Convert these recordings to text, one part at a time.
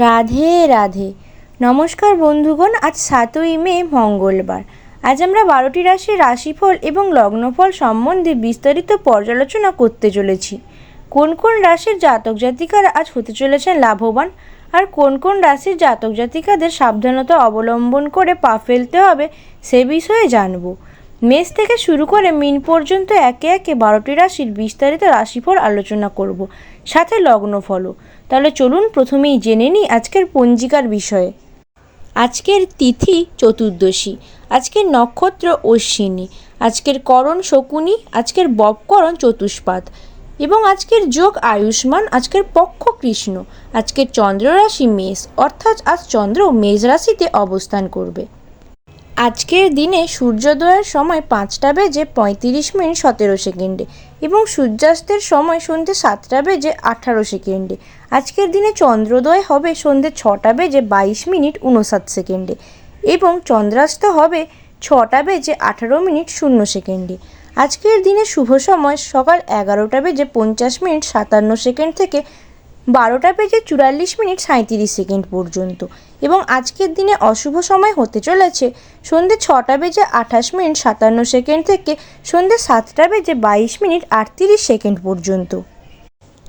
রাধে রাধে। নমস্কার বন্ধুগণ, আজ 7ই মে মঙ্গলবার। আজ আমরা 12টি রাশির রাশিফল এবং লগ্নফল সম্বন্ধে বিস্তারিত পর্যালোচনা করতে চলেছি। কোন কোন রাশির জাতক জাতিকারা আজ হতে চলেছেন লাভবান, আর কোন কোন রাশির জাতক জাতিকাদের সাবধানতা অবলম্বন করে পা ফেলতে হবে সে বিষয়ে জানব। মেষ থেকে শুরু করে মীন পর্যন্ত একে একে 12টি রাশির বিস্তারিত রাশিফল আলোচনা করব, সাথে লগ্নফলও। তাহলে চলুন প্রথমেই জেনে নিই আজকের পঞ্জিকার বিষয়ে। আজকের তিথি চতুর্দশী, আজকের নক্ষত্র অশ্বিনী, আজকের করণ শকুনি, আজকের ববকরণ চতুষ্পাদ এবং আজকের যোগ আয়ুষ্মান, আজকের পক্ষ কৃষ্ণ। আজকের চন্দ্র রাশি মেষ, অর্থাৎ আজ চন্দ্র মেষ রাশিতে অবস্থান করবে। আজকের দিনে সূর্যোদয়ের সময় 5:35:17 এবং সূর্যাস্তের সময় সন্ধ্যে 7:18। আজকের দিনে চন্দ্রোদয় হবে সন্ধ্যে 6:22:59 এবং চন্দ্রাস্ত হবে 6:18:0। আজকের দিনে শুভ সময় সকাল 11:50:57 থেকে 12:44:37 পর্যন্ত এবং আজকের দিনে অশুভ সময় হতে চলেছে সন্ধ্যে 6:28:57 থেকে সন্ধ্যে 7:22:38 পর্যন্ত।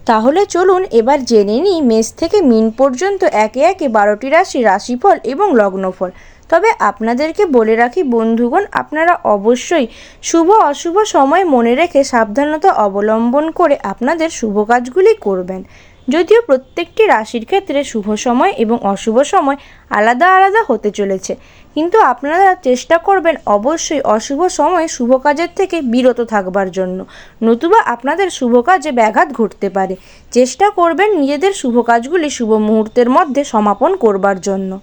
তাহলে চলুন এবার জেনে নিই মেষ থেকে মীন পর্যন্ত একে একে 12টি রাশির রাশিফল এবং লগ্নফল। তবে আপনাদেরকে বলে রাখি বন্ধুগণ, আপনারা অবশ্যই শুভ অশুভ সময় মনে রেখে সাবধানতা অবলম্বন করে আপনাদের শুভ কাজগুলি করবেন। যদিও প্রত্যেকটি রাশির ক্ষেত্রে শুভ সময় এবং অশুভ সময় আলাদা আলাদা হতে চলেছে, কিন্তু আপনারা চেষ্টা করবেন অবশ্যই অশুভ সময়ে শুভ কাজের থেকে বিরত থাকবার জন্য, নতুবা আপনাদের শুভ কাজে ব্যাঘাত ঘটতে পারে। চেষ্টা করবেন নিজেদের শুভ কাজগুলি শুভ মুহূর্তের মধ্যে সমাপন করবার জন্য।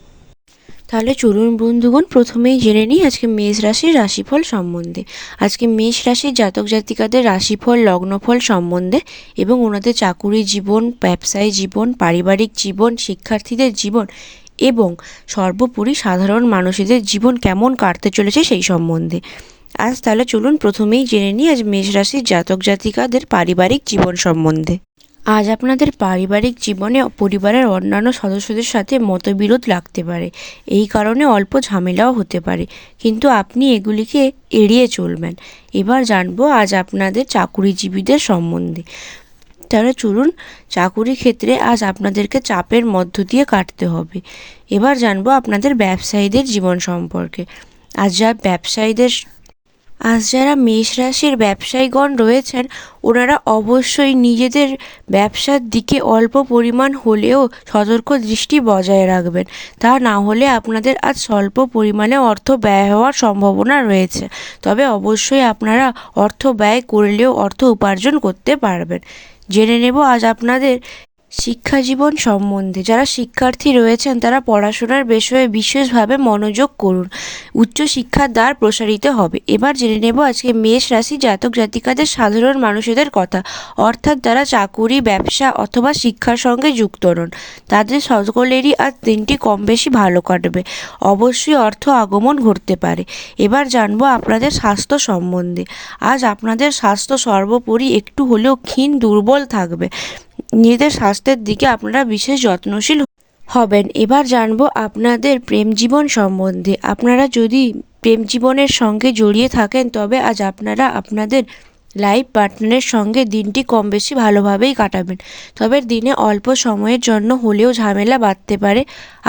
তাহলে চলুন বন্ধুগণ প্রথমেই জেনে নিই আজকে মেষ রাশির রাশিফল সম্বন্ধে। আজকে মেষ রাশির জাতক জাতিকাদের রাশিফল লগ্নফল সম্বন্ধে এবং ওনাদের চাকুরি জীবন, ব্যবসায়ী জীবন, পারিবারিক জীবন, শিক্ষার্থীদের জীবন এবং সর্বোপরি সাধারণ মানুষদের জীবন কেমন কাটতে চলেছে সেই সম্বন্ধে। আজ তাহলে চলুন প্রথমেই জেনে নিই আজ মেষ রাশির জাতক জাতিকাদের পারিবারিক জীবন সম্বন্ধে। আজ আপনাদের পারিবারিক জীবনে পরিবারের অন্যান্য সদস্যদের সাথে মতবিরোধ লাগতে পারে, এই কারণে অল্প ঝামেলাও হতে পারে, কিন্তু আপনি এগুলিকে এড়িয়ে চলবেন। এবার জানবো আজ আপনাদের চাকুরিজীবীদের সম্বন্ধে। তাহলে চলুন, চাকুরি ক্ষেত্রে আজ আপনাদেরকে চাপের মধ্য দিয়ে কাটতে হবে। এবার জানবো আপনাদের ব্যবসায়ীদের জীবন সম্পর্কে। আজ যারা মেষ রাশির ব্যবসায়ীগণ রয়েছেন, ওনারা অবশ্যই নিজেদের ব্যবসার দিকে অল্প পরিমাণ হলেও সতর্ক দৃষ্টি বজায় রাখবেন। তা না হলে আপনাদের আজ স্বল্প পরিমাণে অর্থ ব্যয় হওয়ার সম্ভাবনা রয়েছে, তবে অবশ্যই আপনারা অর্থ ব্যয় করলেও অর্থ উপার্জন করতে পারবেন। জেনে নেব আজ আপনাদের শিক্ষা জীবন সম্বন্ধে। যারা শিক্ষার্থী রয়েছেন তারা পড়াশোনার বিষয়ে বিশেষভাবে মনোযোগ করুন, উচ্চশিক্ষার দ্বার প্রসারিত হবে। এবার জেনে নেব আজকে মেষ রাশি জাতক জাতিকাদের সাধারণ মানুষদের কথা, অর্থাৎ যারা চাকুরি, ব্যবসা অথবা শিক্ষার সঙ্গে যুক্ত নন, তাদের সকলেরই আজ দিনটি কম বেশি ভালো কাটবে, অবশ্যই অর্থ আগমন ঘটতে পারে। এবার জানবো আপনাদের স্বাস্থ্য সম্বন্ধে। আজ আপনাদের স্বাস্থ্য সর্বোপরি একটু হলেও ক্ষীণ দুর্বল থাকবে, নিজেদের স্বাস্থ্যের দিকে আপনারা বিশেষ যত্নশীল হবেন। এবার জানবো আপনাদের প্রেম জীবন সম্বন্ধে। আপনারা যদি প্রেম জীবনের সঙ্গে জড়িয়ে থাকেন তবে আজ আপনারা আপনাদের লাইফ পার্টনারের সঙ্গে দিনটি কম বেশি ভালোভাবেই কাটাবেন, তবে দিনে অল্প সময়ের জন্য হলেও ঝামেলা বাঁধতে পারে।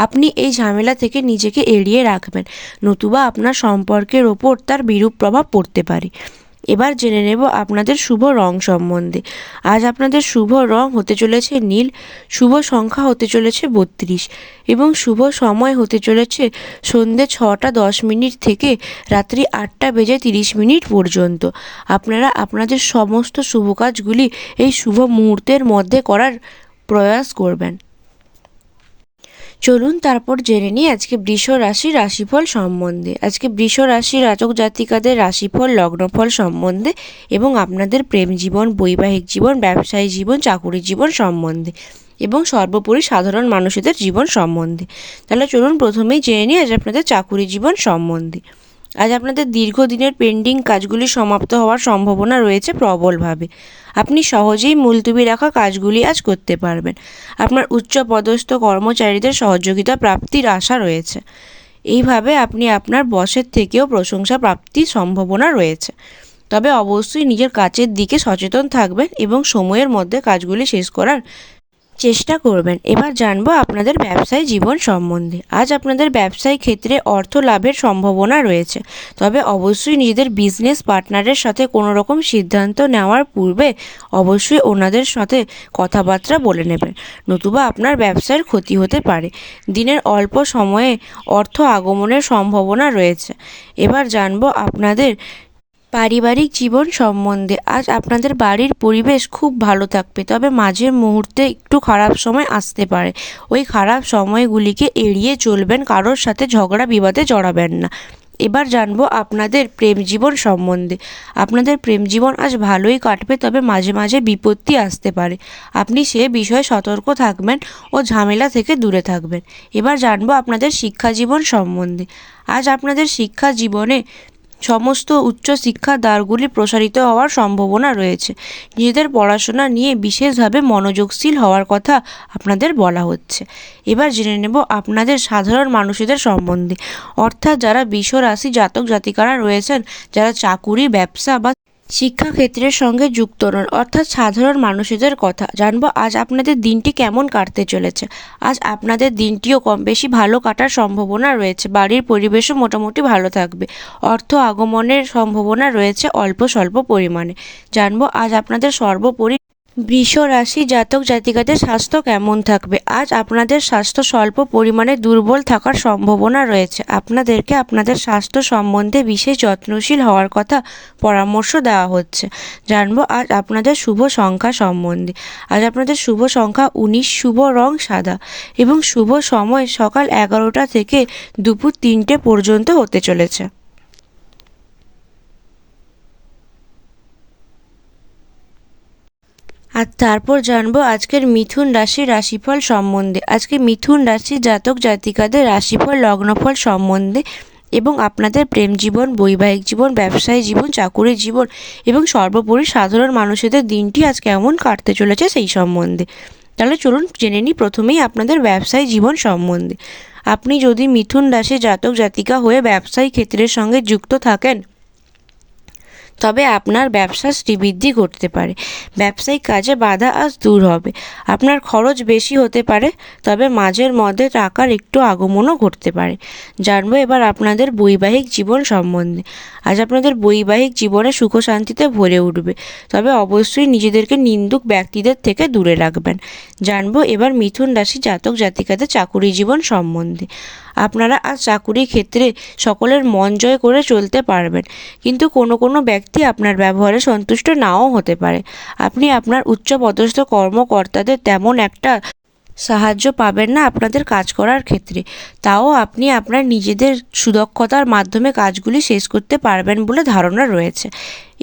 আপনি এই ঝামেলা থেকে নিজেকে এড়িয়ে রাখবেন, নতুবা আপনার সম্পর্কের ওপর তার বিরূপ প্রভাব পড়তে পারে। এবার জেনে নেব আপনাদের শুভ রং সম্বন্ধে। আজ আপনাদের শুভ রং হতে চলেছে নীল, শুভ সংখ্যা হতে চলেছে 32 এবং শুভ সময় হতে চলেছে সন্ধ্যে 6:10 থেকে রাত্রি 8:30 পর্যন্ত। আপনারা আপনাদের সমস্ত শুভ কাজগুলি এই শুভ মুহূর্তের মধ্যে করার প্রয়াস করবেন। চলুন তারপর জেনে নিই আজকে বৃষ রাশির রাশিফল সম্বন্ধে। আজকে বৃষ রাশির জাতক জাতিকাদের রাশিফল লগ্নফল সম্বন্ধে এবং আপনাদের প্রেম জীবন, বৈবাহিক জীবন, ব্যবসায়ী জীবন, চাকুরি জীবন সম্বন্ধে এবং সর্বোপরি সাধারণ মানুষদের জীবন সম্বন্ধে। তাহলে চলুন প্রথমেই জেনে নিই আজ আপনাদের চাকুরি জীবন সম্বন্ধে। আজ আপনাদের দীর্ঘদিনের পেন্ডিং কাজগুলি সমাপ্ত হওয়ার সম্ভাবনা রয়েছে প্রবলভাবে। আপনি সহজেই মুলতুবি রাখা কাজগুলি আজ করতে পারবেন। আপনার উচ্চপদস্থ কর্মচারীদের সহযোগিতা প্রাপ্তির আশা রয়েছে। এইভাবে আপনি আপনার বসের থেকেও প্রশংসা প্রাপ্তির সম্ভাবনা রয়েছে। তবে অবশ্যই নিজের কাজের দিকে সচেতন থাকবেন এবং সময়ের মধ্যে কাজগুলি শেষ করার চেষ্টা করবেন। এবার জানবো আপনাদের ব্যবসায়ী জীবন সম্বন্ধে। আজ আপনাদের ব্যবসায়িক ক্ষেত্রে অর্থ লাভের সম্ভাবনা রয়েছে, তবে অবশ্যই নিজেদের বিজনেস পার্টনারের সাথে কোনো রকম সিদ্ধান্ত নেওয়ার পূর্বে অবশ্যই ওনাদের সাথে কথাবার্তা বলে নেবেন, নতুবা আপনার ব্যবসার ক্ষতি হতে পারে। দিনের অল্প সময়ে অর্থ আগমনের সম্ভাবনা রয়েছে। এবার জানবো আপনাদের পারিবারিক জীবন সম্বন্ধে। আজ আপনাদের বাড়ির পরিবেশ খুব ভালো থাকবে, তবে মাঝে মুহূর্তে একটু খারাপ সময় আসতে পারে। ওই খারাপ সময়গুলিকে এড়িয়ে চলবেন, কারোর সাথে ঝগড়া বিবাদে জড়াবেন না। এবার জানবো আপনাদের প্রেম জীবন সম্বন্ধে। আপনাদের প্রেম জীবন আজ ভালোই কাটবে, তবে মাঝে মাঝে বিপত্তি আসতে পারে। আপনি সে বিষয়ে সতর্ক থাকবেন ও ঝামেলা থেকে দূরে থাকবেন। এবার জানবো আপনাদের শিক্ষা জীবন সম্বন্ধে। আজ আপনাদের শিক্ষা জীবনে সমস্ত উচ্চশিক্ষার দ্বারগুলি প্রসারিত হওয়ার সম্ভাবনা রয়েছে। নিজেদের পড়াশোনা নিয়ে বিশেষভাবে মনোযোগশীল হওয়ার কথা আপনাদের বলা হচ্ছে। এবার জেনে নেব আপনাদের সাধারণ মানুষদের সম্বন্ধে, অর্থাৎ যারা বৃষ রাশি জাতক জাতিকারা রয়েছেন, যারা চাকুরি, ব্যবসা বা শিক্ষাক্ষেত্রের সঙ্গে যুক্ত নন, অর্থাৎ সাধারণ মানুষদের কথা জানবো। আজ আপনাদের দিনটি কেমন কাটতে চলেছে। আজ আপনাদের দিনটিও কম বেশি ভালো কাটার সম্ভাবনা রয়েছে। বাড়ির পরিবেশও মোটামুটি ভালো থাকবে। অর্থ আগমনের সম্ভাবনা রয়েছে অল্প স্বল্প পরিমাণে। জানবো আজ আপনাদের সর্বোপরি বৃষ রাশি জাতক জাতিকাদের স্বাস্থ্য কেমন থাকবে। আজ আপনাদের স্বাস্থ্য স্বল্প পরিমাণে দুর্বল থাকার সম্ভাবনা রয়েছে। আপনাদেরকে আপনাদের স্বাস্থ্য সম্বন্ধে বিশেষ যত্নশীল হওয়ার কথা পরামর্শ দেওয়া হচ্ছে। জানবো আজ আপনাদের শুভ সংখ্যা সম্বন্ধে। আজ আপনাদের শুভ সংখ্যা 19, শুভ রং সাদা এবং শুভ সময় সকাল 11টা থেকে দুপুর 3টে পর্যন্ত হতে চলেছে। আর তারপর জানবো আজকের মিথুন রাশির রাশিফল সম্বন্ধে। আজকে মিথুন রাশির জাতক জাতিকাদের রাশিফল, লগ্নফল সম্বন্ধে এবং আপনাদের প্রেম জীবন, বৈবাহিক জীবন, ব্যবসায়ী জীবন, চাকুরি জীবন এবং সর্বোপরি সাধারণ মানুষদের দিনটি আজ কেমন কাটতে চলেছে সেই সম্বন্ধে। তাহলে চলুন জেনে নিই প্রথমেই আপনাদের ব্যবসায়ী জীবন সম্বন্ধে। আপনি যদি মিথুন রাশির জাতক জাতিকা হয়ে ব্যবসায়ী ক্ষেত্রের সঙ্গে যুক্ত থাকেন, তবে আপনার ব্যবসার শ্রীবৃদ্ধি ঘটতে পারে। ব্যবসায়িক কাজে বাধা আজ দূর হবে। আপনার খরচ বেশি হতে পারে, তবে মাঝের মধ্যে টাকার একটু আগমনও ঘটতে পারে। জানবো এবার আপনাদের বৈবাহিক জীবন সম্বন্ধে। আজ আপনাদের বৈবাহিক জীবনে সুখ শান্তিতে ভরে উঠবে, তবে অবশ্যই নিজেদেরকে নিন্দুক ব্যক্তিদের থেকে দূরে রাখবেন। জানবো এবার মিথুন রাশি জাতক জাতিকাদের চাকুরি জীবন সম্বন্ধে। আপনারা আজ চাকুরি ক্ষেত্রে সকলের মন জয় করে চলতে পারবেন, কিন্তু কোনো কোনো ব্যক্তি আপনার ব্যবহারে সন্তুষ্ট নাও হতে পারে। আপনি আপনার উচ্চপদস্থ কর্মকর্তাদের তেমন একটা সাহায্য পাবেন না আপনাদের কাজ করার ক্ষেত্রে। তাও আপনি আপনার নিজেদের সুদক্ষতার মাধ্যমে কাজগুলি শেষ করতে পারবেন বলে ধারণা রয়েছে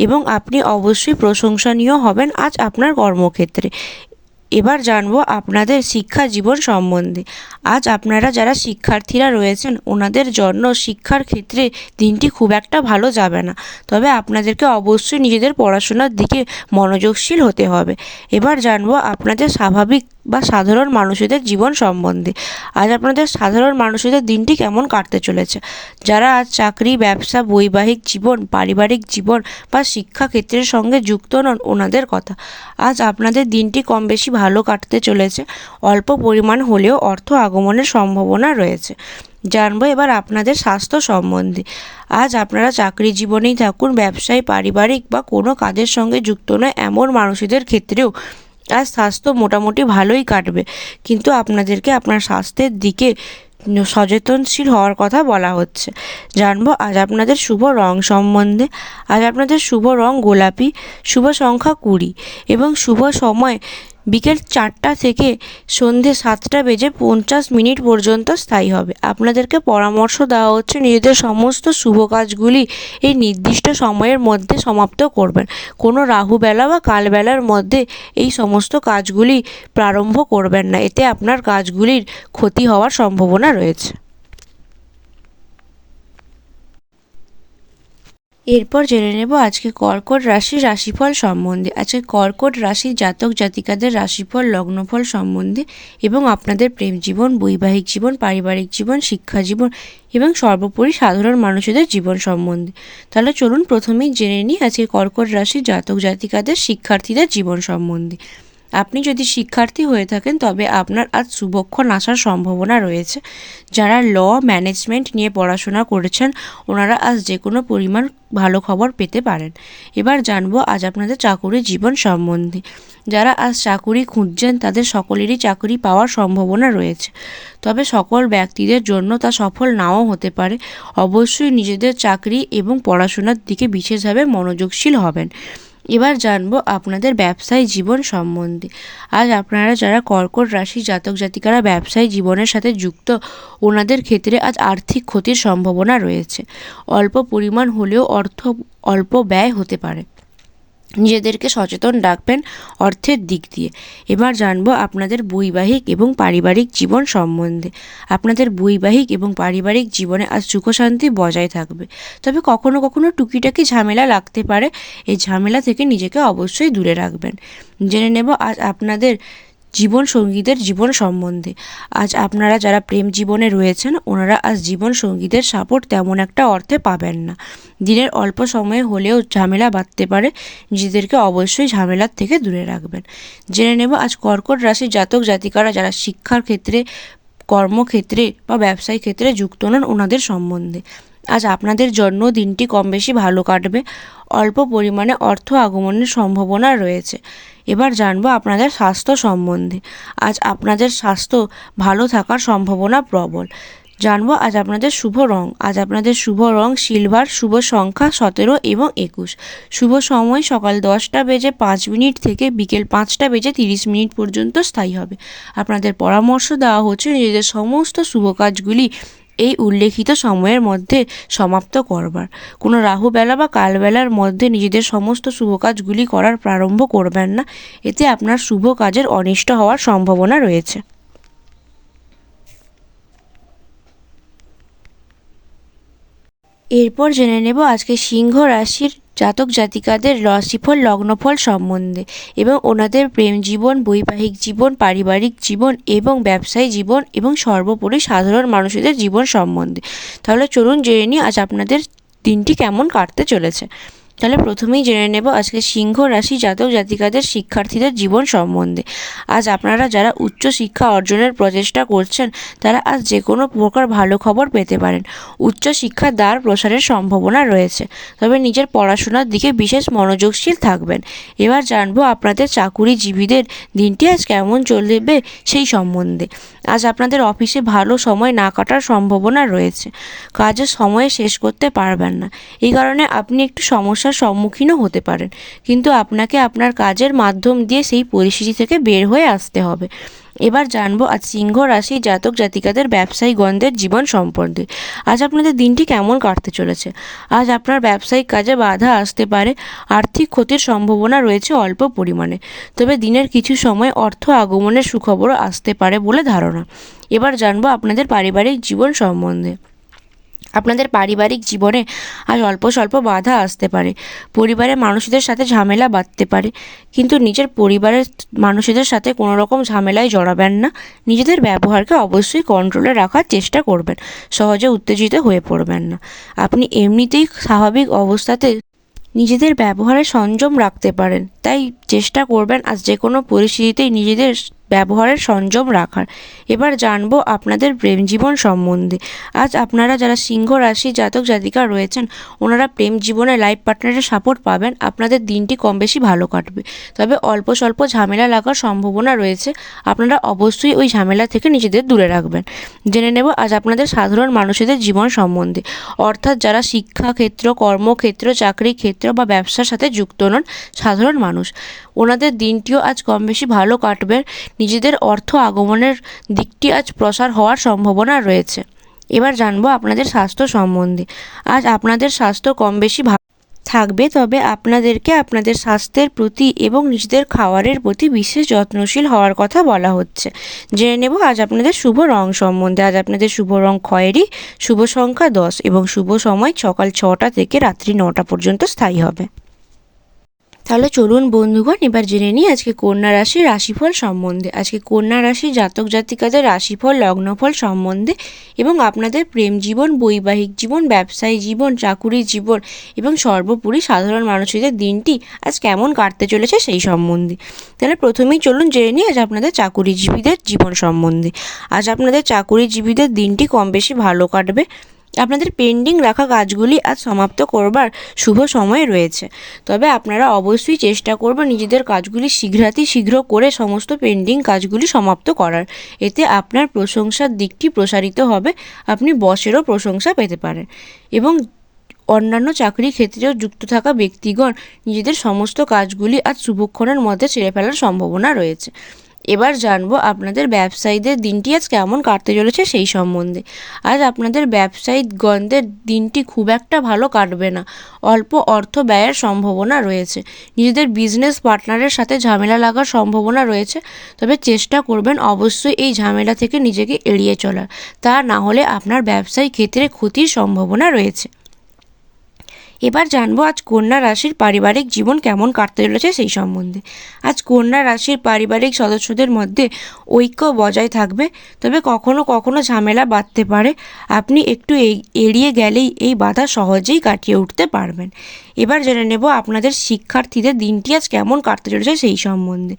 এবং আপনি অবশ্যই প্রশংসনীয় হবেন আজ আপনার কর্মক্ষেত্রে। এবার জানবো আপনাদের শিক্ষা জীবন সম্বন্ধে। আজ আপনারা যারা শিক্ষার্থীরা রয়েছেন, ওনাদের জন্য শিক্ষার ক্ষেত্রে দিনটি খুব একটা ভালো যাবে না, তবে আপনাদেরকে অবশ্যই নিজেদের পড়াশোনার দিকে মনোযোগশীল হতে হবে। এবার জানবো আপনাদের স্বাভাবিক বা সাধারণ মানুষদের জীবন সম্বন্ধে। আজ আপনাদের সাধারণ মানুষদের দিনটি কেমন কাটতে চলেছে। যারা আজ চাকরি, ব্যবসা, বৈবাহিক জীবন, পারিবারিক জীবন বা শিক্ষাক্ষেত্রের সঙ্গে যুক্ত নন, ওনাদের কথা। আজ আপনাদের দিনটি কম বেশি ভালো কাটতে চলেছে। অল্প পরিমাণ হলেও অর্থ আগমনের সম্ভাবনা রয়েছে। জানবো এবার আপনাদের স্বাস্থ্য সম্বন্ধে। আজ আপনারা চাকরি জীবনেই থাকুন, ব্যবসায়, পারিবারিক বা কোনো কাজের সঙ্গে যুক্ত নয় এমন মানুষদের ক্ষেত্রেও আজ স্বাস্থ্য মোটামুটি ভালোই কাটবে, কিন্তু আপনাদেরকে আপনার স্বাস্থ্যের দিকে সচেতনশীল হওয়ার কথা বলা হচ্ছে। জানবো আজ আপনাদের শুভ রং সম্বন্ধে। আজ আপনাদের শুভ রং গোলাপি, শুভ সংখ্যা 20 এবং শুভ সময় বিকেল 4টা থেকে সন্ধে 7টা বেজে 50 মিনিট পর্যন্ত স্থায়ী হবে। আপনাদেরকে পরামর্শ দেওয়া হচ্ছে নিজেদের সমস্ত শুভ কাজগুলি এই নির্দিষ্ট সময়ের মধ্যে সমাপ্ত করবেন। কোনো রাহুবেলা বা কালবেলার মধ্যে এই সমস্ত কাজগুলি প্রারম্ভ করবেন না, এতে আপনার কাজগুলির ক্ষতি হওয়ার সম্ভাবনা রয়েছে। এরপর জেনে নেব আজকে কর্কট রাশির রাশিফল সম্বন্ধে। আজকে কর্কট রাশির জাতক জাতিকাদের রাশিফল, লগ্নফল সম্বন্ধে এবং আপনাদের প্রেম জীবন, বৈবাহিক জীবন, পারিবারিক জীবন, শিক্ষা জীবন এবং সর্বোপরি সাধারণ মানুষদের জীবন সম্বন্ধে। তাহলে চলুন প্রথমেই জেনে নিই আজকে কর্কট রাশির জাতক জাতিকাদের শিক্ষার্থীদের জীবন সম্বন্ধে। আপনি যদি শিক্ষার্থী হয়ে থাকেন তবে আপনার আজ শুভক্ষণ আসার সম্ভাবনা রয়েছে। যারা ম্যানেজমেন্ট নিয়ে পড়াশোনা করেছেন ওনারা আজ যে কোনো পরিমাণ ভালো খবর পেতে পারেন। এবার জানবো আজ আপনাদের চাকুরি জীবন সম্বন্ধে। যারা আজ চাকুরি খুঁজছেন তাদের সকলেরই চাকরি পাওয়ার সম্ভাবনা রয়েছে, তবে সকল ব্যক্তিদের জন্য তা সফল নাও হতে পারে। অবশ্যই নিজেদের চাকরি এবং পড়াশোনার দিকে বিশেষভাবে মনোযোগশীল হবেন। এবার জানবো আপনাদের ব্যবসায়ী জীবন সম্বন্ধে। আজ আপনারা যারা কর্কট রাশি জাতক জাতিকারা ব্যবসায়ী জীবনের সাথে যুক্ত, ওনাদের ক্ষেত্রে আজ আর্থিক ক্ষতির সম্ভাবনা রয়েছে। অল্প পরিমাণ হলেও অল্প ব্যয় হতে পারে। নিজেদেরকে সচেতন রাখবেন অর্থের দিক দিয়ে। এবার জানবো আপনাদের বৈবাহিক এবং পারিবারিক জীবন সম্বন্ধে। আপনাদের বৈবাহিক এবং পারিবারিক জীবনে আজ সুখ শান্তি বজায় থাকবে, তবে কখনো কখনো টুকিটাকি ঝামেলা লাগতে পারে। এই ঝামেলা থেকে নিজেকে অবশ্যই দূরে রাখবেন। জেনে নেব আজ আপনাদের জীবন সঙ্গীদের জীবন সম্বন্ধে। আজ আপনারা যারা প্রেম জীবনে রয়েছেন ওনারা আজ জীবন সঙ্গীদের সাপোর্ট তেমন একটা অর্থে পাবেন না। দিনের অল্প সময়ে হলেও ঝামেলা বাঁধতে পারে, নিজেদেরকে অবশ্যই ঝামেলার থেকে দূরে রাখবেন। জেনে নেব আজ কর্কট রাশির জাতক জাতিকারা যারা শিক্ষার ক্ষেত্রে, কর্মক্ষেত্রে বা ব্যবসায়িক ক্ষেত্রে যুক্ত নন ওনাদের সম্বন্ধে। আজ আপনাদের জন্য দিনটি কম বেশি ভালো কাটবে। অল্প পরিমাণে অর্থ আগমনের সম্ভাবনা রয়েছে। এবার জানবো আপনাদের স্বাস্থ্য সম্বন্ধে। আজ আপনাদের স্বাস্থ্য ভালো থাকার সম্ভাবনা প্রবল। জানবো আজ আপনাদের শুভ রং। আজ আপনাদের শুভ রং সিলভার। শুভ সংখ্যা 17 এবং 21। শুভ সময় সকাল 10:05 থেকে বিকেল 5:30 পর্যন্ত স্থায়ী হবে। আপনাদের পরামর্শ দেওয়া হচ্ছে নিজেদের সমস্ত শুভ কাজগুলি এই উল্লেখিত সময়ের মধ্যে সমাপ্ত করবার। কোনো রাহুবেলা বা কালবেলার মধ্যে নিজেদের সমস্ত শুভ কাজগুলি করার প্রারম্ভ করবেন না, এতে আপনার শুভ কাজের অনিষ্ট হওয়ার সম্ভাবনা রয়েছে। এরপর জেনে নেব আজকে সিংহ রাশির জাতক জাতিকাদের রাশিফল, লগ্নফল সম্বন্ধে এবং ওনাদের প্রেম জীবন, বৈবাহিক জীবন, পারিবারিক জীবন এবং ব্যবসায়ী জীবন এবং সর্বোপরি সাধারণ মানুষদের জীবন সম্বন্ধে। তাহলে চলুন জেনে নিই আজ আপনাদের দিনটি কেমন কাটতে চলেছে। তাহলে প্রথমেই জেনে নেব আজকে সিংহ রাশি জাতক জাতিকাদের শিক্ষার্থীদের জীবন সম্বন্ধে। আজ আপনারা যারা উচ্চ শিক্ষা অর্জনের প্রচেষ্টা করছেন তারা আজ যে কোনো প্রকার ভালো খবর পেতে পারেন। উচ্চ শিক্ষার দ্বার প্রসারের সম্ভাবনা রয়েছে, তবে নিজের পড়াশোনার দিকে বিশেষ মনোযোগশীল থাকবেন। এবার জানবো আপনাদের চাকুরিজীবীদের দিনটি আজ কেমন চলবে সেই সম্বন্ধে। আজ আপনাদের অফিসে ভালো সময় না কাটার সম্ভাবনা রয়েছে। কাজের সময়ে শেষ করতে পারবেন না, এই কারণে আপনি একটু সমস্যার সম্মুখীনও হতে পারেন, কিন্তু আপনাকে আপনার কাজের মাধ্যম দিয়ে সেই পরিস্থিতি থেকে বের হয়ে আসতে হবে। এবার জানবো আজ সিংহ রাশি জাতক জাতিকাদের ব্যবসায়ীগণদের জীবন সম্বন্ধে। আজ আপনাদের দিনটি কেমন কাটতে চলেছে। আজ আপনার ব্যবসায়িক কাজে বাধা আসতে পারে। আর্থিক ক্ষতির সম্ভাবনা রয়েছে অল্প পরিমাণে, তবে দিনের কিছু সময় অর্থ আগমনের সুখবরও আসতে পারে বলে ধারণা। এবার জানবো আপনাদের পারিবারিক জীবন সম্বন্ধে। আপনাদের পারিবারিক জীবনে আজ অল্প স্বল্প বাধা আসতে পারে। পরিবারের মানুষদের সাথে ঝামেলা বাঁধতে পারে, কিন্তু নিজের পরিবারের মানুষদের সাথে কোনো রকম ঝামেলায় জড়াবেন না। নিজেদের ব্যবহারকে অবশ্যই কন্ট্রোলে রাখার চেষ্টা করবেন। সহজে উত্তেজিত হয়ে পড়বেন না। আপনি এমনিতেই স্বাভাবিক অবস্থাতে নিজেদের ব্যবহারে সংযম রাখতে পারেন, তাই চেষ্টা করবেন আজ যে কোনো পরিস্থিতিতেই নিজেদের ব্যবহারের সংযম রাখার। এবার জানবো আপনাদের প্রেম জীবন সম্বন্ধে। আজ আপনারা যারা সিংহ রাশি জাতক জাতিকা রয়েছেন ওনারা প্রেম জীবনে লাইফ পার্টনারের সাপোর্ট পাবেন। আপনাদের দিনটি কম বেশি ভালো কাটবে, তবে অল্প স্বল্প ঝামেলা লাগার সম্ভাবনা রয়েছে। আপনারা অবশ্যই ওই ঝামেলা থেকে নিজেদের দূরে রাখবেন। জেনে নেব আজ আপনাদের সাধারণ মানুষদের জীবন সম্বন্ধে, অর্থাৎ যারা শিক্ষাক্ষেত্র, কর্মক্ষেত্র, চাকরি ক্ষেত্র বা ব্যবসার সাথে যুক্ত নন, সাধারণ মানুষ, ওনাদের দিনটিও আজ কম বেশি ভালো কাটবে। নিজেদের অর্থ আগমনের দিকটি আজ প্রসার হওয়ার সম্ভাবনা রয়েছে। এবার জানবো আপনাদের স্বাস্থ্য সম্বন্ধে। আজ আপনাদের স্বাস্থ্য কম বেশি থাকবে, তবে আপনাদেরকে আপনাদের স্বাস্থ্যের প্রতি এবং নিজেদের খাবারের প্রতি বিশেষ যত্নশীল হওয়ার কথা বলা হচ্ছে। জেনে নেব আজ আপনাদের শুভ রং সম্বন্ধে। আজ আপনাদের শুভ রং খয়েরি, শুভ সংখ্যা 10 এবং শুভ সময় সকাল 6টা থেকে রাত্রি 9টা পর্যন্ত স্থায়ী হবে। তাহলে চলুন বন্ধুগণ, এবার জেনে নিই আজকে কন্যা রাশির রাশিফল সম্বন্ধে। আজকে কন্যা রাশির জাতক জাতিকাদের রাশিফল, লগ্নফল সম্বন্ধে এবং আপনাদের প্রেম জীবন, বৈবাহিক জীবন, ব্যবসায়ী জীবন, চাকুরি জীবন এবং সর্বোপরি সাধারণ মানুষদের দিনটি আজ কেমন কাটতে চলেছে সেই সম্বন্ধে। তাহলে প্রথমেই চলুন জেনে নিই আজ আপনাদের চাকুরিজীবীদের জীবন সম্বন্ধে। আজ আপনাদের চাকুরিজীবীদের দিনটি কম বেশি ভালো কাটবে। আপনাদের পেন্ডিং রাখা কাজগুলি আজ সমাপ্ত করবার শুভ সময় রয়েছে, তবে আপনারা অবশ্যই চেষ্টা করবেন নিজেদের কাজগুলি শীঘ্র করে সমস্ত পেন্ডিং কাজগুলি সমাপ্ত করার। এতে আপনার প্রশংসার দিকটি প্রসারিত হবে, আপনি বসেরও প্রশংসা পেতে পারেন এবং অন্যান্য চাকরি ক্ষেত্রেও যুক্ত থাকা ব্যক্তিগণ নিজেদের সমস্ত কাজগুলি আজ শুভক্ষণের মধ্যে ছেড়ে ফেলার সম্ভাবনা রয়েছে। এবার জানবো আপনাদের ব্যবসায়ীদের দিনটি আজ কেমন কাটতে চলেছে সেই সম্বন্ধে। আজ আপনাদের ব্যবসায়ীগণদের দিনটি খুব একটা ভালো কাটবে না, অল্প অর্থ ব্যয়ের সম্ভাবনা রয়েছে। নিজেদের বিজনেস পার্টনারের সাথে ঝামেলা লাগার সম্ভাবনা রয়েছে, তবে চেষ্টা করবেন অবশ্যই এই ঝামেলা থেকে নিজেকে এড়িয়ে চলার, তা না হলে আপনার ব্যবসায়িক ক্ষেত্রে ক্ষতির সম্ভাবনা রয়েছে। এবার জানবো আজ কন্যা রাশির পারিবারিক জীবন কেমন কাটতে চলেছে সেই সম্বন্ধে। আজ কন্যা রাশির পারিবারিক সদস্যদের মধ্যে ঐক্য বজায় থাকবে, তবে কখনো কখনো ঝামেলা বাঁধতে পারে। আপনি একটু এড়িয়ে গেলেই এই বাধা সহজেই কাটিয়ে উঠতে পারবেন। এবার জেনে নেব আপনাদের শিক্ষার্থীদের দিনটি আজ কেমন কাটতে চলেছে সেই সম্বন্ধে।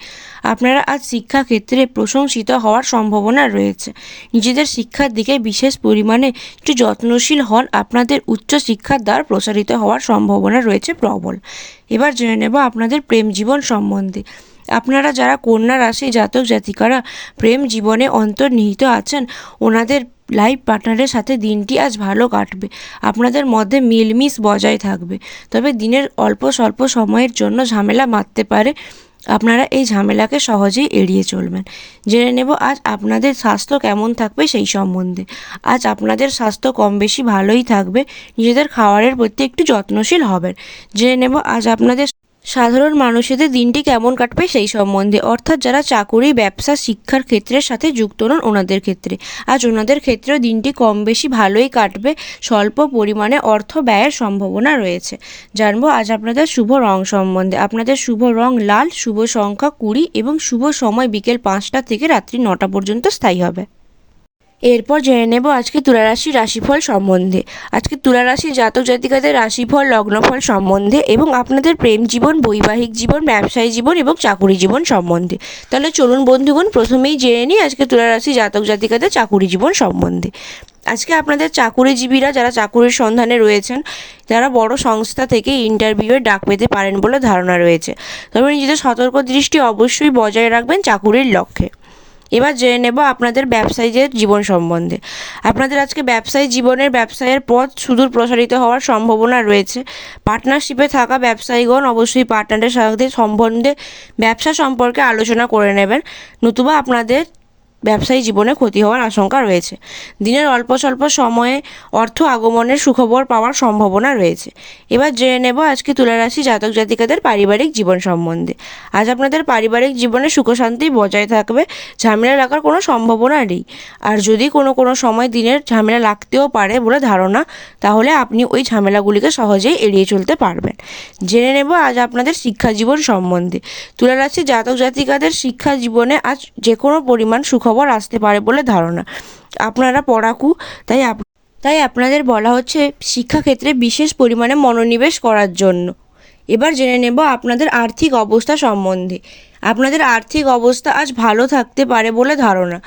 আপনারা আজ শিক্ষাক্ষেত্রে প্রশংসিত হওয়ার সম্ভাবনা রয়েছে। নিজেদের শিক্ষার দিকে বিশেষ পরিমাণে একটু যত্নশীল হন, আপনাদের উচ্চ শিক্ষার দ্বার প্রসারিত হওয়ার সম্ভাবনা রয়েছে প্রবল। এবার জেনে নেব আপনাদের প্রেম জীবন সম্বন্ধে। আপনারা যারা কন্যা রাশি জাতক জাতিকারা প্রেম জীবনে অন্তর্নিহিত আছেন, ওনাদের লাইফ পার্টনারের সাথে দিনটি আজ ভালো কাটবে। আপনাদের মধ্যে মিলমিশ বজায় থাকবে, তবে দিনের অল্প স্বল্প সময়ের জন্য ঝামেলা বাঁধতে পারে। আপনারা এই ঝামেলাকে সহজেই এড়িয়ে চলবেন। জেনে নেব আজ আপনাদের স্বাস্থ্য কেমন থাকবে সেই সম্বন্ধে। আজ আপনাদের স্বাস্থ্য কম বেশি ভালোই থাকবে, নিজেদের খাবারের প্রতি একটু যত্নশীল হবেন। জেনে নেব আজ আপনাদের সাধারণ মানুষদের দিনটি কেমন কাটবে সেই সম্বন্ধে, অর্থাৎ যারা চাকুরি, ব্যবসা, শিক্ষার ক্ষেত্রের সাথে যুক্ত নন ওনাদের ক্ষেত্রে। আজ ওনাদের ক্ষেত্রেও দিনটি কম বেশি ভালোই কাটবে, স্বল্প পরিমাণে অর্থ ব্যয়ের সম্ভাবনা রয়েছে। জানবো আজ আপনাদের শুভ রং সম্বন্ধে। আপনাদের শুভ রং লাল, শুভ সংখ্যা 20 এবং শুভ সময় বিকেল 5টা থেকে রাত্রি 9টা পর্যন্ত স্থায়ী হবে। এরপর জেনে নেব আজকে তুলা রাশির রাশিফল সম্বন্ধে। আজকে তুলা রাশির জাতক জাতিকাদের রাশিফল, লগ্নফল সম্বন্ধে এবং আপনাদের প্রেম জীবন, বৈবাহিক জীবন, ব্যবসায়ী জীবন এবং চাকুরি জীবন সম্বন্ধে। তাহলে চলুন বন্ধুগণ, প্রথমেই জেনে নিই আজকে তুলা রাশির জাতক জাতিকাদের চাকুরি জীবন সম্বন্ধে। আজকে আপনাদের চাকুরিজীবীরা যারা চাকুরির সন্ধানে রয়েছেন, যারা বড় সংস্থা থেকে ইন্টারভিউয়ে ডাক পেতে পারেন বলে ধারণা রয়েছে, তবে নিজেদের সতর্ক দৃষ্টি অবশ্যই বজায় রাখবেন চাকুরির লক্ষ্যে। এবার জেনে নেব আপনাদের ব্যবসায়ীদের জীবন সম্বন্ধে। আপনাদের আজকে ব্যবসায়ী জীবনের ব্যবসায়ের পথ সুদূর প্রসারিত হওয়ার সম্ভাবনা রয়েছে। পার্টনারশিপে থাকা ব্যবসায়ীগণ অবশ্যই পার্টনারের সাথে সম্বন্ধে ব্যবসা সম্পর্কে আলোচনা করে নেবেন, নতুবা আপনাদের ব্যবসায়ী জীবনে ক্ষতি হওয়ার আশঙ্কা রয়েছে। দিনের অল্প স্বল্প সময়ে অর্থ আগমনের সুখবর পাওয়ার সম্ভাবনা রয়েছে। এবার জেনে নেব আজকে তুলা রাশি জাতক জাতিকাদের পারিবারিক জীবন সম্বন্ধে। আজ আপনাদের পারিবারিক জীবনে সুখ শান্তি বজায় থাকবে, ঝামেলা লাগার কোনো সম্ভাবনা নেই। আর যদি কোনো সময় দিনের ঝামেলা লাগতেও পারে বলে ধারণা, তাহলে আপনি ওই ঝামেলাগুলিকে সহজেই এড়িয়ে চলতে পারবেন। জেনে নেব আজ আপনাদের শিক্ষা জীবন সম্বন্ধে। তুলা রাশি জাতক জাতিকাদের শিক্ষা জীবনে আজ যে কোনো পরিমাণ সুখবর আসতে পারে বলে ধারণা। আপনারা পড়াকু, তাই আপনাদের বলা হচ্ছে শিক্ষাক্ষেত্রে বিশেষ পরিমাণে মনোনিবেশ করার জন্য। এবার জেনে নেব আপনাদের আর্থিক অবস্থা সম্বন্ধে। আপনাদের আর্থিক অবস্থা আজ ভালো থাকতে পারে বলে ধারণা।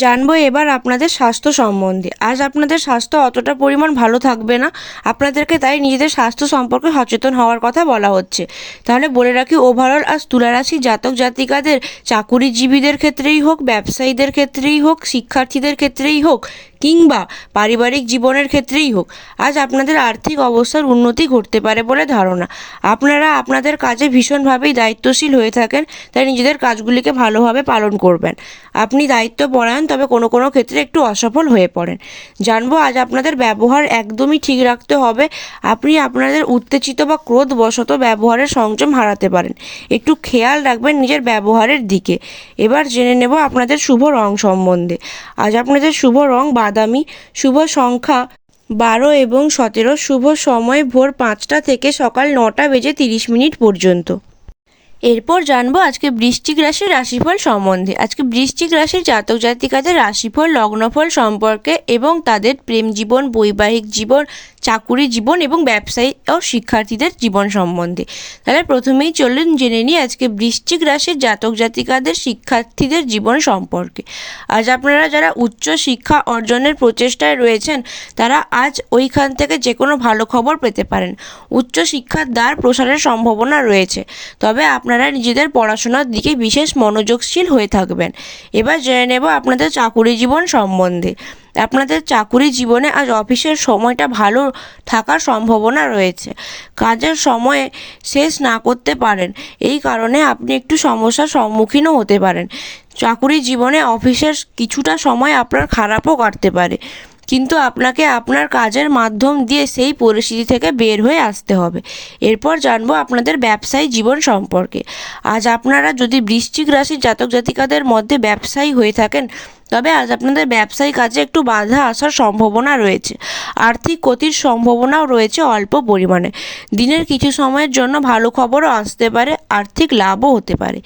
জানবো এবার আপনাদের স্বাস্থ্য সম্বন্ধে। আজ আপনাদের স্বাস্থ্য অতটা পরিমাণ ভালো থাকবে না, আপনাদেরকে তাই নিজেদের স্বাস্থ্য সম্পর্কে সচেতন হওয়ার কথা বলা হচ্ছে। তাহলে বলে রাখি, ওভারঅল আজ তুলা রাশি জাতক জাতিকাদের চাকুরিজীবীদের ক্ষেত্রেই হোক, ব্যবসায়ীদের ক্ষেত্রেই হোক, শিক্ষার্থীদের ক্ষেত্রেই হোক কিংবা পারিবারিক জীবনের ক্ষেত্রেই হোক, আজ আপনাদের আর্থিক অবস্থার উন্নতি ঘটতে পারে বলে ধারণা। আপনারা আপনাদের কাজে ভীষণভাবেই দায়িত্বশীল হয়ে থাকেন, তাই তাই নিজেদের কাজগুলিকে ভালোভাবে পালন করবেন। আপনি দায়িত্বপরায়ণ, তবে কোনো কোনো ক্ষেত্রে একটু অসফল হয়ে পড়েন। জানবো আজ আপনাদের ব্যবহার একদমই ঠিক রাখতে হবে। আপনি আপনাদের উত্তেজিত বা ক্রোধবশত ব্যবহারের সংযম হারাতে পারেন। একটু খেয়াল রাখবেন নিজের ব্যবহারের দিকে। এবার জেনে নেব আপনাদের শুভ রং সম্বন্ধে। আজ আপনাদের শুভ রং বাদামি, শুভ সংখ্যা 12 এবং 17, শুভ সময় ভোর 5টা থেকে সকাল 9:30 পর্যন্ত। এরপর জানবো আজকে বৃশ্চিক রাশির রাশিফল সম্বন্ধে। আজকে বৃশ্চিক রাশির জাতক জাতিকাদের রাশিফল, লগ্নফল সম্পর্কে এবং তাদের প্রেম জীবন, বৈবাহিক জীবন, চাকুরি জীবন এবং ব্যবসায়ী ও শিক্ষার্থীদের জীবন সম্বন্ধে। তাহলে প্রথমেই চলুন জেনে নিই আজকে বৃশ্চিক রাশির জাতক জাতিকাদের শিক্ষার্থীদের জীবন সম্পর্কে। আজ আপনারা যারা উচ্চ শিক্ষা অর্জনের প্রচেষ্টায় রয়েছেন, তারা আজ ওইখান থেকে যে কোনো ভালো খবর পেতে পারেন। উচ্চ শিক্ষার দ্বার প্রসারের সম্ভাবনা রয়েছে, তবে আপনারা নিজেদের পড়াশোনার দিকে বিশেষ মনোযোগশীল হয়ে থাকবেন। এবার জেনে নেব আপনাদের চাকুরি জীবন সম্বন্ধে। আপনাদের চাকুরি জীবনে আজ অফিসের সময়টা ভালো থাকার সম্ভাবনা রয়েছে। কাজের সময়ে শেষ না করতে পারেন, এই কারণে আপনি একটু সমস্যার সম্মুখীনও হতে পারেন। চাকুরি জীবনে অফিসের কিছুটা সময় আপনার খারাপও কাটতে পারে, কিন্তু আপনাকে আপনার কাজের মাধ্যম দিয়ে সেই পরিস্থিতি থেকে বের হয়ে আসতে হবে। এরপর জানবো আপনাদের ব্যবসায়ী জীবন সম্পর্কে। আজ আপনারা যদি বৃশ্চিক রাশির জাতক জাতিকাদের মধ্যে ব্যবসায়ী হয়ে থাকেন, তবে আজ আপনাদের ব্যবসায়ী কাজে একটু বাধা আসার সম্ভাবনা রয়েছে। আর্থিক ক্ষতির সম্ভাবনাও রয়েছে অল্প পরিমাণে। দিনের কিছু সময়ের জন্য ভালো খবরও আসতে পারে, আর্থিক লাভও হতে পারে।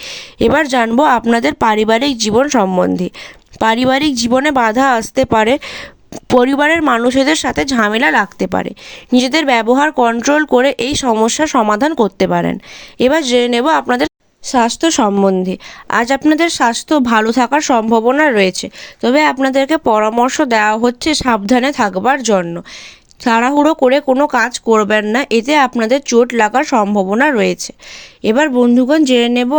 এবার জানবো আপনাদের পারিবারিক জীবন সম্বন্ধে। পারিবারিক জীবনে বাধা আসতে পারে, পরিবারের মানুষদের সাথে ঝামেলা লাগতে পারে। নিজেদের ব্যবহার কন্ট্রোল করে এই সমস্যার সমাধান করতে পারেন। এবার জেনে নেব আপনাদের স্বাস্থ্য সম্বন্ধে। আজ আপনাদের স্বাস্থ্য ভালো থাকার সম্ভাবনা রয়েছে, তবে আপনাদেরকে পরামর্শ দেওয়া হচ্ছে সাবধানে থাকবার জন্য। তাড়াহুড়ো করে কোনো কাজ করবেন না, এতে আপনাদের চোট লাগার সম্ভাবনা রয়েছে। এবার বন্ধুগণ জেনে নেব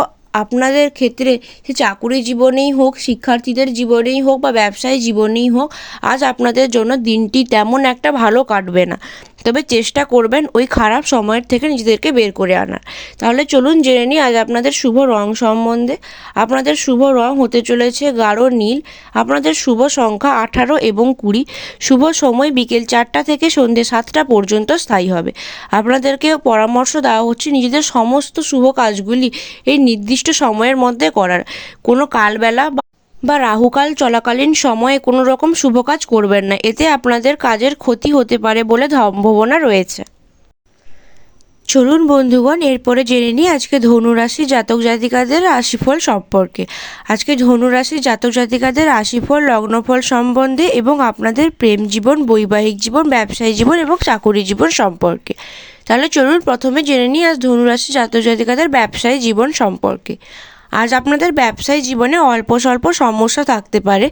আপনাদের ক্ষেত্রে, সে চাকুরি জীবনেই হোক, শিক্ষার্থীদের জীবনেই হোক বা ব্যবসায়ী জীবনেই হোক, আজ আপনাদের জন্য দিনটি তেমন একটা ভালো কাটবে না। তবে চেষ্টা করবেন ওই খারাপ সময়ের থেকে নিজেদেরকে বের করে আনার। তাহলে চলুন জেনে নিই আজ আপনাদের শুভ রং সম্বন্ধে। আপনাদের শুভ রং হতে চলেছে গাঢ় নীল। আপনাদের শুভ সংখ্যা 18 এবং 20। শুভ সময় বিকেল 4টা থেকে সন্ধ্যে 7টা পর্যন্ত স্থায়ী হবে। আপনাদেরকে পরামর্শ দেওয়া হচ্ছে নিজেদের সমস্ত শুভ কাজগুলি এই নির্দিষ্ট সময়ের মধ্যে করার। কোনো কালবেলা বা রাহুকাল চলাকালীন সময়ে কোনো রকম শুভ কাজ করবেন না, এতে আপনাদের কাজের ক্ষতি হতে পারে বলে সম্ভাবনা রয়েছে। চলুন বন্ধুগণ এরপরে জেনে নিই আজকে ধনুরাশি জাতক জাতিকাদের রাশিফল সম্পর্কে। আজকে ধনুরাশির জাতক জাতিকাদের রাশিফল, লগ্নফল সম্বন্ধে এবং আপনাদের প্রেম জীবন, বৈবাহিক জীবন, ব্যবসায়ী জীবন এবং চাকুরি জীবন সম্পর্কে। তাহলে চলুন প্রথমে জেনে নিই আজ ধনুরাশি জাতক জাতিকাদের ব্যবসায়ী জীবন সম্পর্কে। আজ আপনাদের ব্যবসায়ী জীবনে অল্প স্বল্প সমস্যা থাকতে পারে।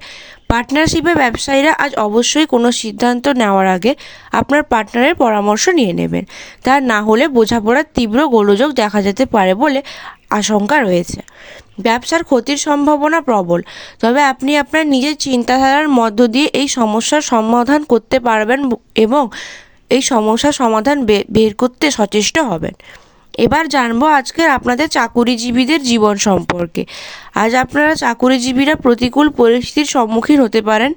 পার্টনারশিপে ব্যবসায়ীরা আজ অবশ্যই কোনো সিদ্ধান্ত নেওয়ার আগে আপনার পার্টনারের পরামর্শ নিয়ে নেবেন। তা না হলে বোঝাপড়ার তীব্র গোলযোগ দেখা যেতে পারে বলে আশঙ্কা রয়েছে। ব্যবসার ক্ষতির সম্ভাবনা প্রবল, তবে আপনি আপনার নিজের চিন্তাধারার মধ্য দিয়ে এই সমস্যার সমাধান করতে পারবেন এবং এই সমস্যার সমাধান বের করতে সচেষ্ট হবেন। এবার জানবো আজকে আপনাদের চাকুরিজীবীদের জীবন সম্পর্কে। আজ আপনারা চাকুরিজীবীরা প্রতিকূল পরিস্থিতির সম্মুখীন হতে পারেন।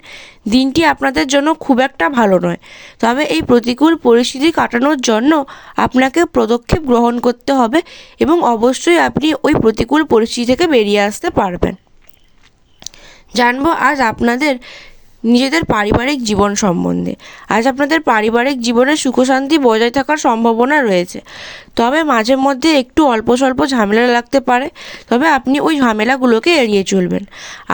দিনটি আপনাদের জন্য খুব একটা ভালো নয়, তবে এই প্রতিকূল পরিস্থিতি কাটানোর জন্য আপনাকে পদক্ষেপ গ্রহণ করতে হবে এবং অবশ্যই আপনি ওই প্রতিকূল পরিস্থিতি থেকে বেরিয়ে আসতে পারবেন। জানবো আজ আপনাদের নিজেদের পারিবারিক জীবন সম্বন্ধে। আজ আপনাদের পারিবারিক জীবনে সুখ শান্তি বজায় থাকার সম্ভাবনা রয়েছে, তবে মাঝে মধ্যে একটু অল্প স্বল্প ঝামেলা লাগতে পারে, তবে আপনি ওই ঝামেলাগুলোকে এড়িয়ে চলবেন।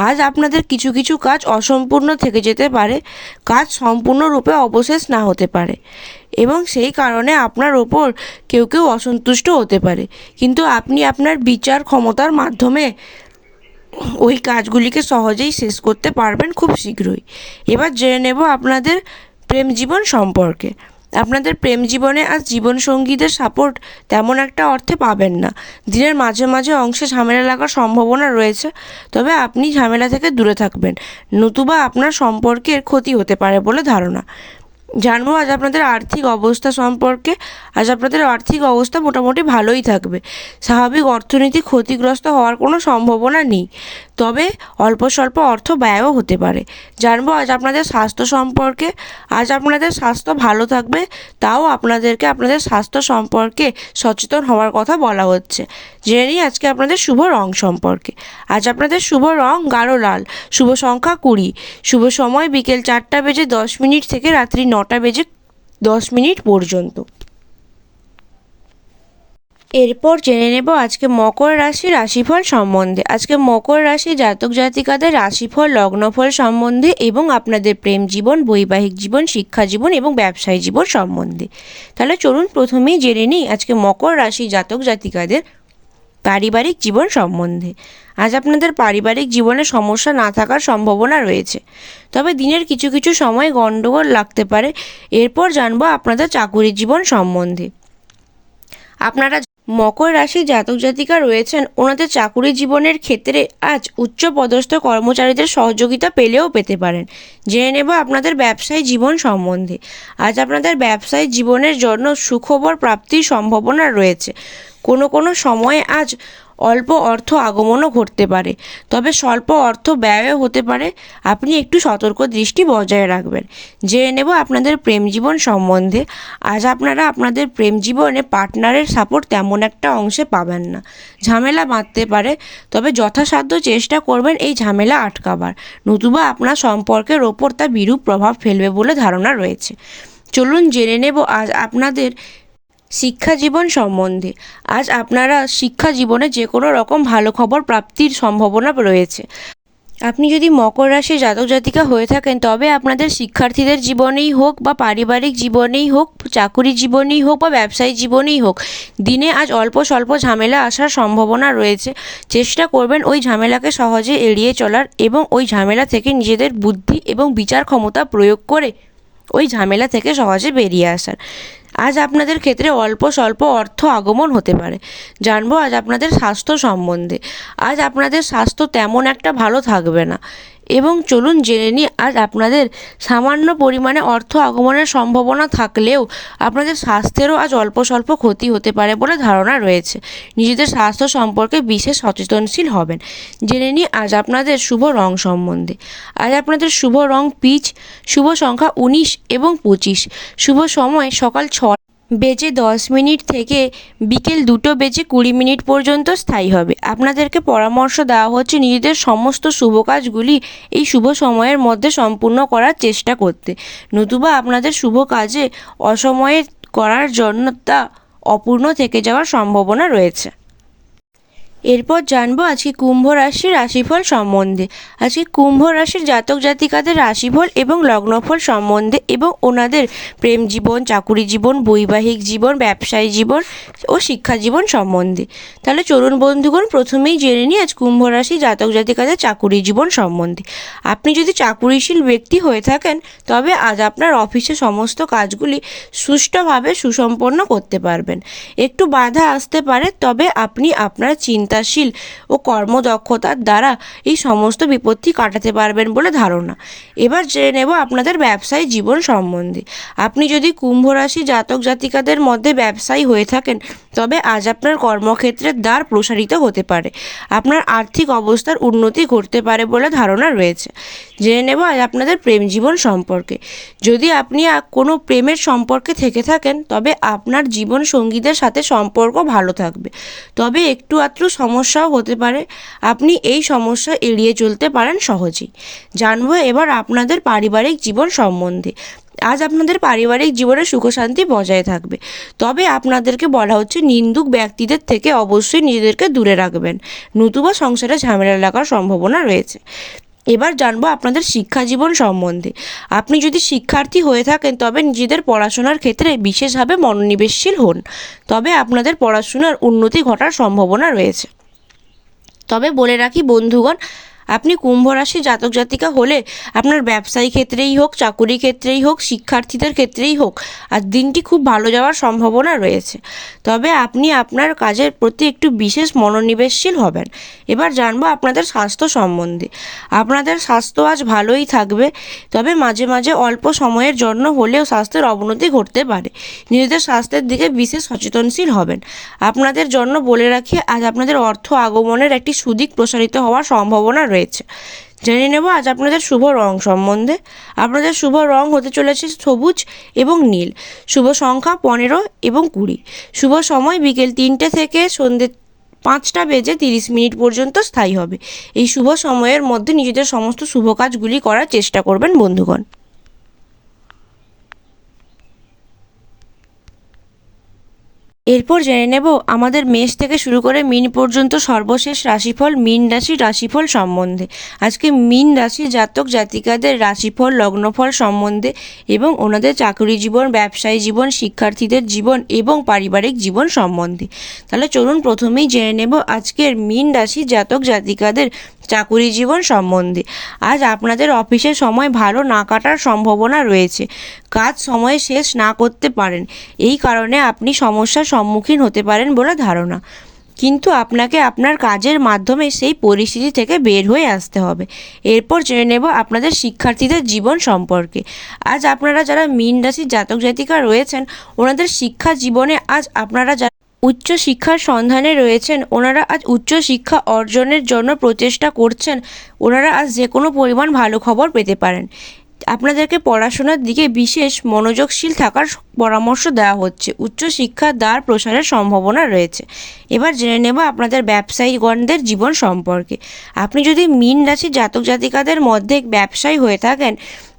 আজ আপনাদের কিছু কিছু কাজ অসম্পূর্ণ থেকে যেতে পারে, কাজ সম্পূর্ণরূপে অবশেষ না হতে পারে এবং সেই কারণে আপনার ওপর কেউ কেউ অসন্তুষ্ট হতে পারে, কিন্তু আপনি আপনার বিচার ক্ষমতার মাধ্যমে ওই কাজগুলিকে সহজেই শেষ করতে পারবেন খুব শীঘ্রই। এবার জেনে নেব আপনাদের প্রেম জীবন সম্পর্কে। আপনাদের প্রেম জীবনে আজ জীবনসঙ্গীদের সাপোর্ট তেমন একটা অর্থে পাবেন না। দিনের মাঝে মাঝে অংশে ঝামেলা লাগার সম্ভাবনা রয়েছে, তবে আপনি ঝামেলা থেকে দূরে থাকবেন, নতুবা আপনার সম্পর্কের ক্ষতি হতে পারে বলে ধারণা। জানবো আজ আপনাদের আর্থিক অবস্থা সম্পর্কে। আজ আপনাদের আর্থিক অবস্থা মোটামুটি ভালোই থাকবে। স্বাভাবিক অর্থনীতি ক্ষতিগ্রস্ত হওয়ার কোনো সম্ভাবনা নেই, তবে অল্প স্বল্প অর্থ ব্যয়ও হতে পারে। জানবো আজ আপনাদের স্বাস্থ্য সম্পর্কে। আজ আপনাদের স্বাস্থ্য ভালো থাকবে, তাও আপনাদেরকে আপনাদের স্বাস্থ্য সম্পর্কে সচেতন হওয়ার কথা বলা হচ্ছে। জেনে নিই আজকে আপনাদের শুভ রং সম্পর্কে। আজ আপনাদের শুভ রং গাঢ় লাল, শুভ সংখ্যা 20, শুভ সময় বিকেল 4:10 থেকে রাত্রি 9:10 পর্যন্ত। এরপর জেনে নেব আজকে মকর রাশি রাশিফল সম্বন্ধে। আজকে মকর রাশি জাতক জাতিকাদের রাশিফল, লগ্নফল সম্বন্ধে এবং আপনাদের প্রেম জীবন, বৈবাহিক জীবন, শিক্ষা জীবন এবং ব্যবসায়ী জীবন সম্বন্ধে। তাহলে চলুন প্রথমেই জেনে নিই আজকে মকর রাশি জাতক জাতিকাদের পারিবারিক জীবন সম্বন্ধে। আজ আপনাদের পারিবারিক জীবনে সমস্যা না থাকার সম্ভাবনা রয়েছে, তবে দিনের কিছু কিছু সময় গণ্ডগোল লাগতে পারে। এরপর জানবো আপনাদের চাকুরি জীবন সম্বন্ধে। আপনারা মকর রাশি জাতক জাতিকা রয়েছেন, ওনাদের চাকুরি জীবনের ক্ষেত্রে আজ উচ্চপদস্থ কর্মচারীদের সহযোগিতা পেলেও পেতে পারেন। জেনে নেব আপনাদের ব্যবসায়ী জীবন সম্বন্ধে। আজ আপনাদের ব্যবসায়ী জীবনের জন্য সুখবর প্রাপ্তির সম্ভাবনা রয়েছে। কোনো সময়ে আজ অল্প অর্থ আগমনও ঘটতে পারে, তবে স্বল্প অর্থ ব্যয়ও হতে পারে। আপনি একটু সতর্ক দৃষ্টি বজায় রাখবেন। জেনে নেব আপনাদের প্রেম জীবন সম্বন্ধে। আজ আপনারা আপনাদের প্রেম জীবনে পার্টনারের সাপোর্ট তেমন একটা অংশে পাবেন না। ঝামেলা বাঁধতে পারে, তবে যথাসাধ্য চেষ্টা করবেন এই ঝামেলা আটকাবার, নতুবা আপনার সম্পর্কের ওপর তা বিরূপ প্রভাব ফেলবে বলে ধারণা রয়েছে। চলুন জেনে নেব আজ আপনাদের শিক্ষা জীবন সম্বন্ধে। আজ আপনারা শিক্ষা জীবনে যে কোনো রকম ভালো খবর প্রাপ্তির সম্ভাবনা রয়েছে। আপনি যদি মকর রাশির জাতক জাতিকা হয়ে থাকেন, তবে আপনাদের শিক্ষার্থীদের জীবনেই হোক বা পারিবারিক জীবনেই হোক, চাকুরি জীবনেই হোক বা ব্যবসায়ী জীবনেই হোক, দিনে আজ অল্প স্বল্প ঝামেলা আসার সম্ভাবনা রয়েছে। চেষ্টা করবেন ওই ঝামেলাকে সহজে এড়িয়ে চলার এবং ওই ঝামেলা থেকে নিজেদের বুদ্ধি এবং বিচার ক্ষমতা প্রয়োগ করে ওই ঝামেলা থেকে সহজে বেরিয়ে আসার। আজ আপনাদের ক্ষেত্রে অল্প স্বল্প অর্থ আগমন হতে পারে। জানবো আজ আপনাদের স্বাস্থ্য সম্বন্ধে। আজ আপনাদের স্বাস্থ্য তেমন একটা ভালো থাকবে না, এবং চলুন জেনে নিই আজ আপনাদের সামান্য পরিমাণে অর্থ আগমনের সম্ভাবনা থাকলেও আপনাদের স্বাস্থ্যেরও আজ অল্প স্বল্প ক্ষতি হতে পারে বলে ধারণা রয়েছে। নিজেদের স্বাস্থ্য সম্পর্কে বিশেষ সচেতনশীল হবেন। জেনে নিই আজ আপনাদের শুভ রং সম্বন্ধে। আজ আপনাদের শুভ রং পিচ, শুভ সংখ্যা 19 এবং 25, শুভ সময় সকাল 6:10 থেকে বিকেল 2:20 পর্যন্ত স্থায়ী হবে। আপনাদেরকে পরামর্শ দেওয়া হচ্ছে নিজেদের সমস্ত শুভ কাজগুলি এই শুভ সময়ের মধ্যে সম্পূর্ণ করার চেষ্টা করতে, নতুবা আপনাদের শুভ কাজে অসময়ে করার জন্য তা অপূর্ণ থেকে যাওয়ার সম্ভাবনা রয়েছে। এরপর জানবো আজকে কুম্ভ রাশির রাশিফল সম্বন্ধে। আজকে কুম্ভ রাশির জাতক জাতিকাদের রাশিফল এবং লগ্নফল সম্বন্ধে এবং ওনাদের প্রেম জীবন, চাকুরি জীবন, বৈবাহিক জীবন, ব্যবসায়ী জীবন ও শিক্ষা জীবন সম্বন্ধে। তাহলে চলুন বন্ধুগণ প্রথমেই জেনে নিই আজ কুম্ভ রাশি জাতক জাতিকাদের চাকুরি জীবন সম্বন্ধে। আপনি যদি চাকুরিশীল ব্যক্তি হয়ে থাকেন, তবে আজ আপনার অফিসে সমস্ত কাজগুলি সুষ্ঠুভাবে সুসম্পন্ন করতে পারবেন। একটু বাধা আসতে পারে, তবে আপনি আপনার চিন্তাশীল ও কর্মদক্ষতার দ্বারা এই সমস্ত বিপত্তি কাটাতে পারবেন বলে ধারণা। এবার জেনে নেব আপনাদের ব্যবসায়ী জীবন সম্বন্ধে। আপনি যদি কুম্ভ রাশি জাতক জাতিকাদের মধ্যে ব্যবসায়ী হয়ে থাকেন, তবে আজ আপনার কর্মক্ষেত্রের দ্বার প্রসারিত হতে পারে। আপনার আর্থিক অবস্থার উন্নতি ঘটতে পারে বলে ধারণা রয়েছে। জেনে নেব আজ আপনাদের প্রেম জীবন সম্পর্কে। যদি আপনি কোনো প্রেমের সম্পর্কে থেকে থাকেন, তবে আপনার জীবন সঙ্গীদের সাথে সম্পর্ক ভালো থাকবে, তবে একটু আধটু সমস্যাও হতে পারে। আপনি এই সমস্যা এড়িয়ে চলতে পারেন সহজেই। জানবো এবার আপনাদের পারিবারিক জীবন সম্বন্ধে। আজ আপনাদের পারিবারিক জীবনে সুখ শান্তি বজায় থাকবে, তবে আপনাদেরকে বলা হচ্ছে নিন্দুক ব্যক্তিদের থেকে অবশ্যই নিজেদেরকে দূরে রাখবেন, নতুবা সংসারে ঝামেলা লাগার সম্ভাবনা রয়েছে। এবার জানবো আপনাদের শিক্ষা জীবন সম্বন্ধে। আপনি যদি শিক্ষার্থী হয়ে থাকেন, তবে নিজেদের পড়াশোনার ক্ষেত্রে বিশেষভাবে মনোনিবেশশীল হন, তবে আপনাদের পড়াশোনার উন্নতি ঘটার সম্ভাবনা রয়েছে। তবে বলে রাখি বন্ধুগণ, আপনি কুম্ভ রাশি জাতক জাতিকা হলে আপনার ব্যবসায়ী ক্ষেত্রেই হোক, চাকুরি ক্ষেত্রেই হোক, শিক্ষার্থীদের ক্ষেত্রেই হোক, আর দিনটি খুব ভালো যাওয়ার সম্ভাবনা রয়েছে। তবে আপনি আপনার কাজের প্রতি একটু বিশেষ মনোনিবেশশীল হবেন। এবার জানবো আপনাদের স্বাস্থ্য সম্বন্ধে। আপনাদের স্বাস্থ্য আজ ভালোই থাকবে, তবে মাঝে মাঝে অল্প সময়ের জন্য হলেও স্বাস্থ্যের অবনতি ঘটতে পারে। নিজেদের স্বাস্থ্যের দিকে বিশেষ সচেতনশীল হবেন। আপনাদের জন্য বলে রাখি, আজ আপনাদের অর্থ আগমনের একটি সুদিক প্রসারিত হওয়ার সম্ভাবনা রয়েছে। জেনে নেব আজ আপনাদের শুভ রং সম্বন্ধে। আপনাদের শুভ রং হতে চলেছে সবুজ এবং নীল। শুভ সংখ্যা 15 এবং 20। শুভ সময় বিকেল 3টে থেকে সন্ধ্যে 5টা বেজে 30 মিনিট পর্যন্ত স্থায়ী হবে। এই শুভ সময়ের মধ্যে নিজেদের সমস্ত শুভ কাজগুলি করার চেষ্টা করবেন বন্ধুগণ। এরপর জেনে নেব আমাদের মেষ থেকে শুরু করে মীন পর্যন্ত সর্বশেষ রাশিফল, মীন রাশির রাশিফল সম্বন্ধে। আজকে মীন রাশির জাতক জাতিকাদের রাশিফল, লগ্নফল সম্বন্ধে এবং ওনাদের চাকরি জীবন, ব্যবসায়ী জীবন, শিক্ষার্থীদের জীবন এবং পারিবারিক জীবন সম্বন্ধে। তাহলে চলুন প্রথমেই জেনে নেব আজকের মীন রাশির জাতক জাতিকাদের চাকুরি জীবন সম্বন্ধে। আজ আপনাদের অফিসের সময় ভালো না কাটার সম্ভাবনা রয়েছে। কাজ সময়ে শেষ না করতে পারেন, এই কারণে আপনি সমস্যার সম্মুখীন হতে পারেন বলে ধারণা। কিন্তু আপনাকে আপনার কাজের মাধ্যমে সেই পরিস্থিতি থেকে বের হয়ে আসতে হবে। এরপর জেনে নেব আপনাদের শিক্ষার্থীদের জীবন সম্পর্কে। আজ আপনারা যারা মীন রাশির জাতক জাতিকা রয়েছেন, ওনাদের শিক্ষা জীবনে আজ আপনারা উচ্চ শিক্ষার সন্ধানে রয়েছেন, ওনারা আজ উচ্চ শিক্ষা অর্জনের জন্য প্রচেষ্টা করছেন, ওনারা আজ যে কোনো পরিমাণ ভালো খবর পেতে পারেন। আপনাদেরকে পড়াশোনার দিকে বিশেষ মনোযোগশীল থাকার পরামর্শ দেওয়া হচ্ছে। উচ্চশিক্ষার দ্বার প্রসারের সম্ভাবনা রয়েছে। এবার জেনে নেব আপনাদের ব্যবসায়ীগণদের জীবন সম্পর্কে। আপনি যদি মীন রাশির জাতক জাতিকাদের মধ্যে ব্যবসায়ী হয়ে থাকেন,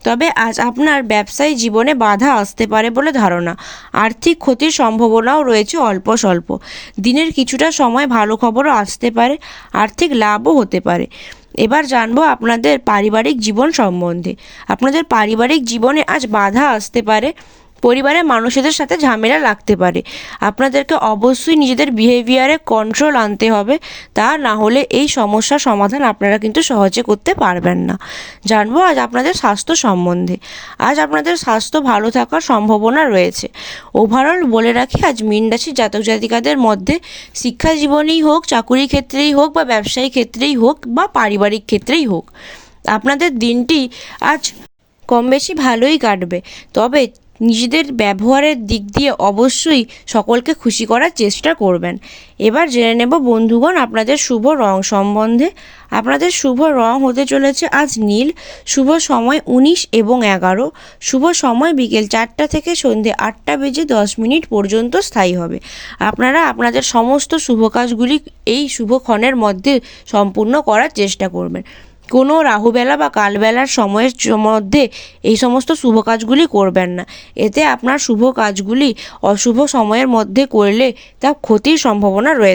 তবে আজ আপনার ব্যবসায়ী জীবনে বাধা আসতে পারে বলে ধারণা। আর্থিক ক্ষতির সম্ভাবনাও রয়েছে অল্প স্বল্প। দিনের কিছুটা সময় ভালো খবরও আসতে পারে, আর্থিক লাভও হতে পারে। এবার জানবো আপনাদের পারিবারিক জীবন সম্বন্ধে। আপনাদের পারিবারিক জীবনে আজ বাধা আসতে পারে, পরিবারের মানুষদের সাথে ঝামেলা লাগতে পারে। আপনাদেরকে অবশ্যই নিজেদের বিহেভিয়ারে কন্ট্রোল আনতে হবে, তা না হলে এই সমস্যার সমাধান আপনারা কিন্তু সহজে করতে পারবেন না। জানবো আজ আপনাদের স্বাস্থ্য সম্বন্ধে। আজ আপনাদের স্বাস্থ্য ভালো থাকার সম্ভাবনা রয়েছে। ওভারঅল বলে রাখি, আজ মীন রাশির জাতক জাতিকাদের মধ্যে শিক্ষা জীবনেই হোক, চাকুরি ক্ষেত্রেই হোক, বা ব্যবসায়ী ক্ষেত্রেই হোক, বা পারিবারিক ক্ষেত্রেই হোক, আপনাদের দিনটি আজ কম বেশি ভালোই কাটবে। তবে নিজেদের ব্যবহারের দিক দিয়ে অবশ্যই সকলকে খুশি করার চেষ্টা করবেন। এবার জেনে নেব বন্ধুগণ আপনাদের শুভ রং সম্বন্ধে। আপনাদের শুভ রং হতে চলেছে আজ নীল। শুভ সময় 19 এবং 11। শুভ সময় বিকেল 4টা থেকে সন্ধ্যে 8টা বেজে 10 মিনিট পর্যন্ত স্থায়ী হবে। আপনারা আপনাদের সমস্ত শুভ কাজগুলি এই শুভক্ষণের মধ্যে সম্পূর্ণ করার চেষ্টা করবেন। কোনো রাহুবেলা বা কালবেলার সময়ের মধ্যে এই সমস্ত শুভ কাজগুলি করবেন না। এতে আপনার শুভ কাজগুলি অশুভ সময়ের মধ্যে করলে তা ক্ষতির সম্ভাবনা রয়েছে।